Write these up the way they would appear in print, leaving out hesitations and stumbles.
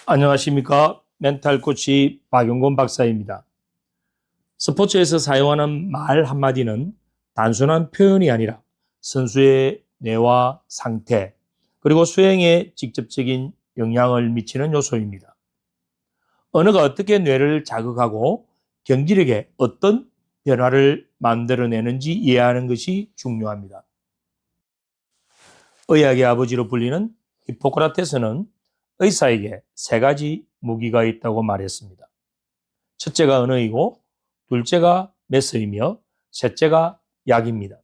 안녕하십니까. 멘탈 코치 박용곤 박사입니다. 스포츠에서 사용하는 말 한마디는 단순한 표현이 아니라 선수의 뇌와 상태, 그리고 수행에 직접적인 영향을 미치는 요소입니다. 언어가 어떻게 뇌를 자극하고 경기력에 어떤 변화를 만들어내는지 이해하는 것이 중요합니다. 의학의 아버지로 불리는 히포크라테스는 의사에게 세 가지 무기가 있다고 말했습니다. 첫째가 언어이고, 둘째가 메스이며, 셋째가 약입니다.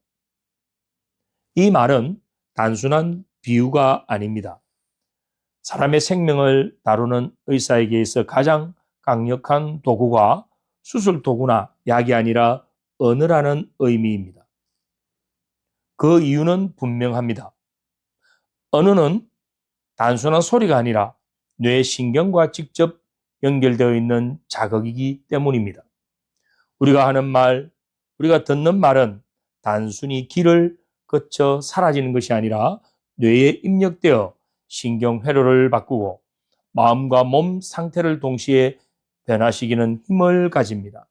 이 말은 단순한 비유가 아닙니다. 사람의 생명을 다루는 의사에게 있어 가장 강력한 도구가 수술 도구나 약이 아니라 언어라는 의미입니다. 그 이유는 분명합니다. 언어는 단순한 소리가 아니라 뇌 신경과 직접 연결되어 있는 자극이기 때문입니다. 우리가 하는 말, 우리가 듣는 말은 단순히 귀를 거쳐 사라지는 것이 아니라 뇌에 입력되어 신경 회로를 바꾸고 마음과 몸 상태를 동시에 변화시키는 힘을 가집니다.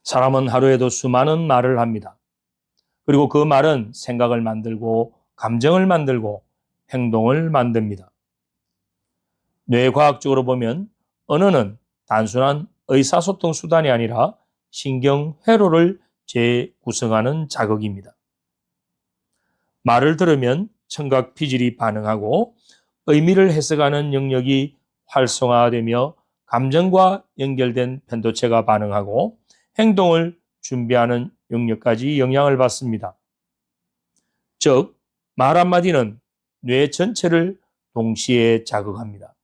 사람은 하루에도 수많은 말을 합니다. 그리고 그 말은 생각을 만들고 감정을 만들고 행동을 만듭니다. 뇌과학적으로 보면 언어는 단순한 의사소통 수단이 아니라 신경 회로를 재구성하는 자극입니다. 말을 들으면 청각 피질이 반응하고 의미를 해석하는 영역이 활성화되며 감정과 연결된 편도체가 반응하고 행동을 준비하는 영역까지 영향을 받습니다. 즉, 말 한마디는 뇌 전체를 동시에 자극합니다.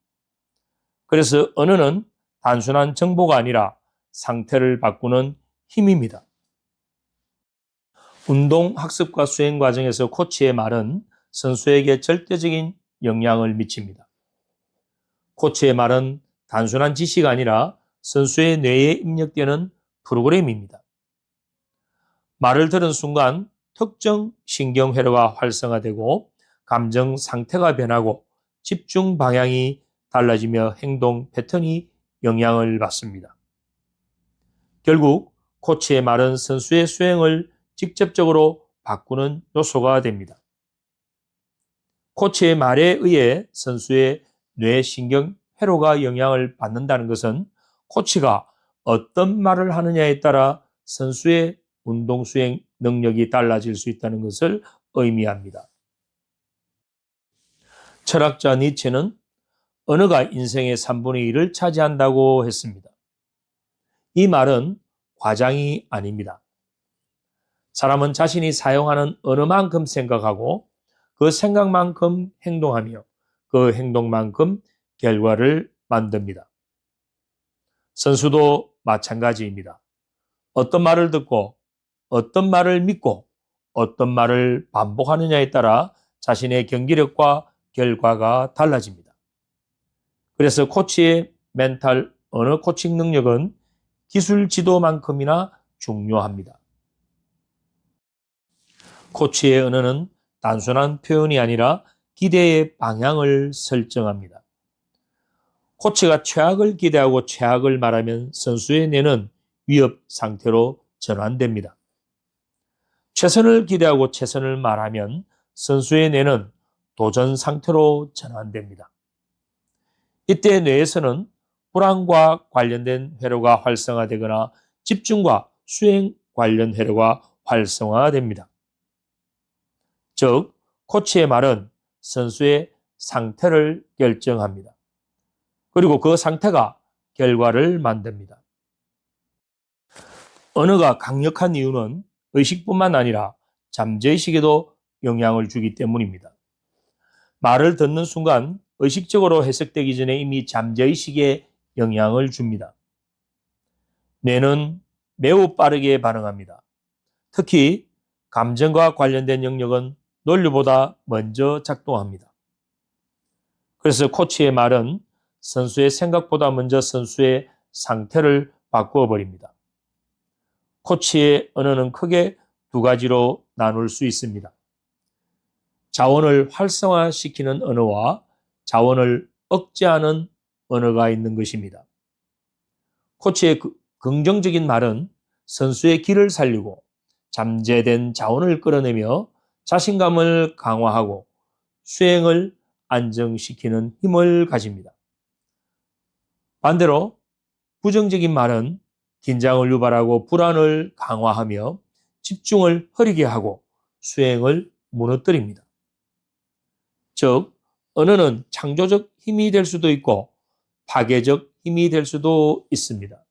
그래서 언어는 단순한 정보가 아니라 상태를 바꾸는 힘입니다. 운동 학습과 수행 과정에서 코치의 말은 선수에게 절대적인 영향을 미칩니다. 코치의 말은 단순한 지시가 아니라 선수의 뇌에 입력되는 프로그램입니다. 말을 들은 순간 특정 신경회로가 활성화되고 감정 상태가 변하고 집중 방향이 달라지며 행동 패턴이 영향을 받습니다. 결국 코치의 말은 선수의 수행을 직접적으로 바꾸는 요소가 됩니다. 코치의 말에 의해 선수의 뇌신경 회로가 영향을 받는다는 것은 코치가 어떤 말을 하느냐에 따라 선수의 운동 수행 능력이 달라질 수 있다는 것을 의미합니다. 철학자 니체는 언어가 인생의 3분의 1을 차지한다고 했습니다. 이 말은 과장이 아닙니다. 사람은 자신이 사용하는 언어만큼 생각하고 그 생각만큼 행동하며 그 행동만큼 결과를 만듭니다. 선수도 마찬가지입니다. 어떤 말을 듣고 어떤 말을 믿고 어떤 말을 반복하느냐에 따라 자신의 경기력과 결과가 달라집니다. 그래서 코치의 멘탈 언어 코칭 능력은 기술 지도만큼이나 중요합니다. 코치의 언어는 단순한 표현이 아니라 기대의 방향을 설정합니다. 코치가 최악을 기대하고 최악을 말하면 선수의 뇌는 위협 상태로 전환됩니다. 최선을 기대하고 최선을 말하면 선수의 뇌는 도전 상태로 전환됩니다. 이때 뇌에서는 불안과 관련된 회로가 활성화되거나 집중과 수행 관련 회로가 활성화됩니다. 즉, 코치의 말은 선수의 상태를 결정합니다. 그리고 그 상태가 결과를 만듭니다. 언어가 강력한 이유는 의식뿐만 아니라 잠재의식에도 영향을 주기 때문입니다. 말을 듣는 순간 의식적으로 해석되기 전에 이미 잠재의식에 영향을 줍니다. 뇌는 매우 빠르게 반응합니다. 특히 감정과 관련된 영역은 논리보다 먼저 작동합니다. 그래서 코치의 말은 선수의 생각보다 먼저 선수의 상태를 바꾸어 버립니다. 코치의 언어는 크게 두 가지로 나눌 수 있습니다. 자원을 활성화시키는 언어와 자원을 억제하는 언어가 있는 것입니다. 코치의 긍정적인 말은 선수의 기를 살리고 잠재된 자원을 끌어내며 자신감을 강화하고 수행을 안정시키는 힘을 가집니다. 반대로 부정적인 말은 긴장을 유발하고 불안을 강화하며 집중을 흐리게 하고 수행을 무너뜨립니다. 즉, 언어는 창조적 힘이 될 수도 있고 파괴적 힘이 될 수도 있습니다.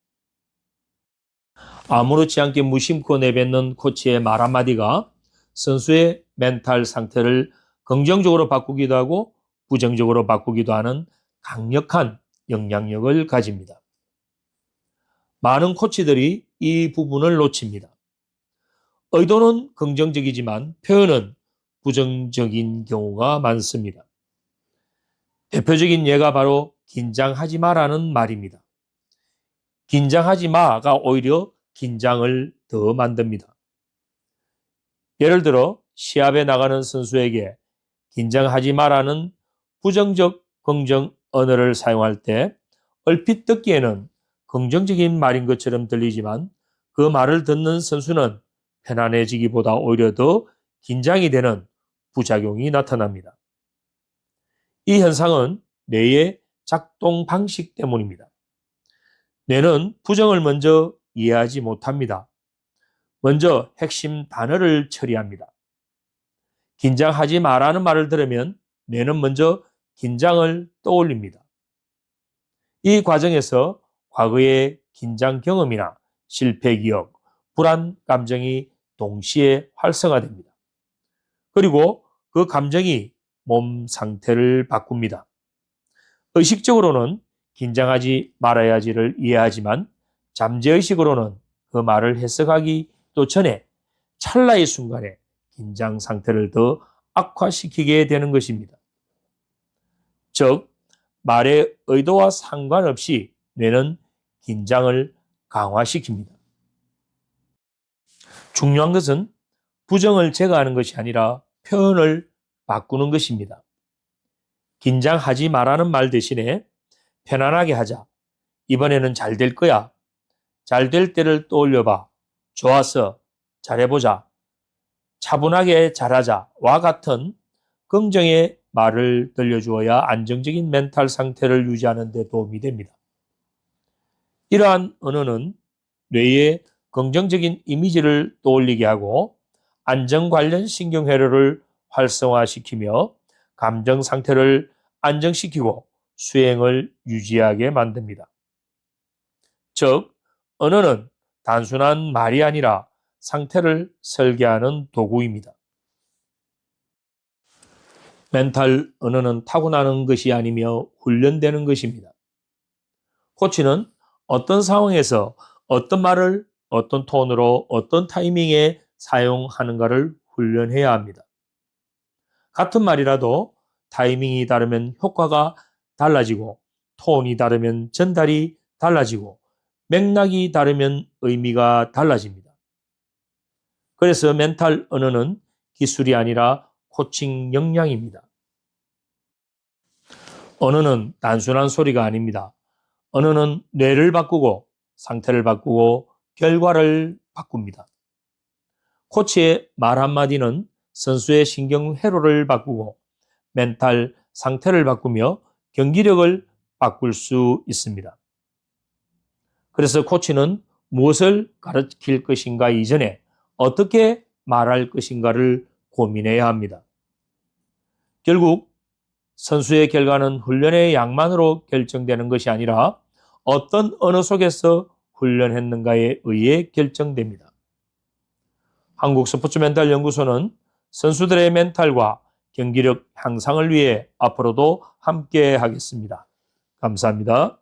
아무렇지 않게 무심코 내뱉는 코치의 말 한마디가 선수의 멘탈 상태를 긍정적으로 바꾸기도 하고 부정적으로 바꾸기도 하는 강력한 영향력을 가집니다. 많은 코치들이 이 부분을 놓칩니다. 의도는 긍정적이지만 표현은 부정적인 경우가 많습니다. 대표적인 예가 바로 긴장하지 마라는 말입니다. 긴장하지 마가 오히려 긴장을 더 만듭니다. 예를 들어 시합에 나가는 선수에게 긴장하지 마라는 부정적 긍정 언어를 사용할 때 얼핏 듣기에는 긍정적인 말인 것처럼 들리지만 그 말을 듣는 선수는 편안해지기보다 오히려 더 긴장이 되는 부작용이 나타납니다. 이 현상은 뇌의 작동 방식 때문입니다. 뇌는 부정을 먼저 이해하지 못합니다. 먼저 핵심 단어를 처리합니다. 긴장하지 마라는 말을 들으면 뇌는 먼저 긴장을 떠올립니다. 이 과정에서 과거의 긴장 경험이나 실패 기억, 불안 감정이 동시에 활성화됩니다. 그리고 그 감정이 몸 상태를 바꿉니다. 의식적으로는 긴장하지 말아야지를 이해하지만 잠재의식으로는 그 말을 해석하기도 전에 찰나의 순간에 긴장 상태를 더 악화시키게 되는 것입니다. 즉, 말의 의도와 상관없이 뇌는 긴장을 강화시킵니다. 중요한 것은 부정을 제거하는 것이 아니라 표현을 바꾸는 것입니다. 긴장하지 말라는 말 대신에 편안하게 하자. 이번에는 잘 될 거야. 잘 될 때를 떠올려봐. 좋았어. 잘해보자. 차분하게 잘하자와 같은 긍정의 말을 들려주어야 안정적인 멘탈 상태를 유지하는 데 도움이 됩니다. 이러한 언어는 뇌에 긍정적인 이미지를 떠올리게 하고 안정 관련 신경회로를 활성화시키며 감정 상태를 안정시키고 수행을 유지하게 만듭니다. 즉, 언어는 단순한 말이 아니라 상태를 설계하는 도구입니다. 멘탈 언어는 타고나는 것이 아니며 훈련되는 것입니다. 코치는 어떤 상황에서 어떤 말을 어떤 톤으로 어떤 타이밍에 사용하는가를 훈련해야 합니다. 같은 말이라도 타이밍이 다르면 효과가 달라지고 톤이 다르면 전달이 달라지고 맥락이 다르면 의미가 달라집니다. 그래서 멘탈 언어는 기술이 아니라 코칭 역량입니다. 언어는 단순한 소리가 아닙니다. 언어는 뇌를 바꾸고 상태를 바꾸고 결과를 바꿉니다. 코치의 말 한마디는 선수의 신경 회로를 바꾸고 멘탈 상태를 바꾸며 경기력을 바꿀 수 있습니다. 그래서 코치는 무엇을 가르칠 것인가 이전에 어떻게 말할 것인가를 고민해야 합니다. 결국 선수의 결과는 훈련의 양만으로 결정되는 것이 아니라 어떤 언어 속에서 훈련했는가에 의해 결정됩니다. 한국스포츠멘탈연구소는 선수들의 멘탈과 경기력 향상을 위해 앞으로도 함께 하겠습니다. 감사합니다.